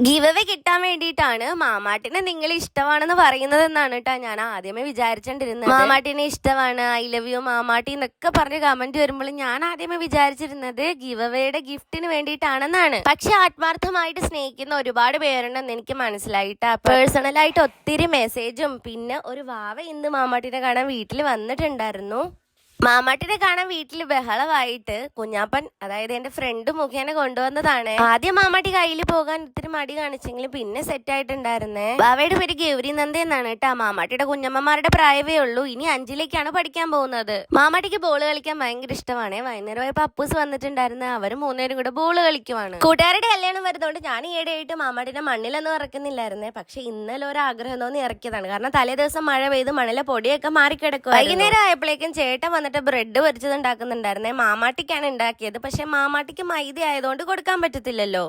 Give away കിട്ടാൻ വേണ്ടിയിട്ടാണ് മാമാട്ടിനെ നിങ്ങൾ ഇഷ്ടമാണെന്ന് പറയുന്നത് എന്നാണ് കേട്ടോ ഞാൻ ആദ്യമേ വിചാരിച്ചോണ്ടിരുന്നത്. മാമാട്ടിനെ ഇഷ്ടമാണ്, ഐ ലവ് യു മാമാട്ടി എന്നൊക്കെ പറഞ്ഞ് കമന്റ് വരുമ്പോൾ ഞാൻ ആദ്യമേ വിചാരിച്ചിരുന്നത് ഗിവ് അവേയുടെ ഗിഫ്റ്റിന് വേണ്ടിയിട്ടാണെന്നാണ്. പക്ഷെ ആത്മാർത്ഥമായിട്ട് സ്നേഹിക്കുന്ന ഒരുപാട് പേരുണ്ടെന്ന് എനിക്ക് മനസ്സിലായിട്ടാ. പേഴ്സണലായിട്ട് ഒത്തിരി മെസ്സേജും പിന്നെ ഒരു വാവ ഇന്ന് മാമാട്ടിനെ കാണാൻ വീട്ടിൽ വന്നിട്ടുണ്ടായിരുന്നു. മാമാട്ടിനെ കാണാൻ വീട്ടിൽ ബഹളമായിട്ട് കുഞ്ഞാപ്പൻ, അതായത് എന്റെ ഫ്രണ്ട് മുഖേന കൊണ്ടുവന്നതാണ്. ആദ്യം മാമാട്ടി കയ്യിൽ പോകാൻ ഇത്തിരി മടി കാണിച്ചെങ്കിലും പിന്നെ സെറ്റ് ആയിട്ടുണ്ടായിരുന്നേ. ബാവയുടെ പേര് ഗൗരി നന്ദ എന്നാണ് കേട്ടാ. മാമാട്ടിയുടെ കുഞ്ഞമ്മമാരുടെ പ്രായമേ ഉള്ളൂ. ഇനി 5ലേക്കാണ് പഠിക്കാൻ പോകുന്നത്. മാമാട്ടിക്ക് ബോൾ കളിക്കാൻ ഭയങ്കര ഇഷ്ടമാണ്. വൈകുന്നേരം അപ്പൂസ് വന്നിട്ടുണ്ടായിരുന്നു. അവർ 3 പേരും കൂടെ ബോൾ കളിക്കുവാണ്. കൂട്ടുകാരുടെ കല്യാണം വരുന്നതുകൊണ്ട് ഞാൻ ഈയിടെയായിട്ട് മാമാട്ടിന്റെ മണ്ണിലൊന്നും ഇറക്കുന്നില്ലായിരുന്നേ. പക്ഷെ ഇന്നലെ ഒരു ആഗ്രഹം തോന്നി ഇറക്കിയതാണ്. കാരണം തലേ ദിവസം മഴ പെയ്ത് മണ്ണിലെ പൊടിയൊക്കെ മാറിക്കിടക്കും. വൈകുന്നേരം ആയപ്പോഴേക്കും ചേട്ടൻ വന്നിട്ട് ബ്രെഡ് പൊരിച്ചത് ഉണ്ടാക്കുന്നുണ്ടായിരുന്നേ. മാമാട്ടിക്കാണ് ഉണ്ടാക്കിയത്. പക്ഷെ മാമാട്ടിക്ക് മൈദ ആയതുകൊണ്ട് കൊടുക്കാൻ പറ്റത്തില്ലല്ലോ.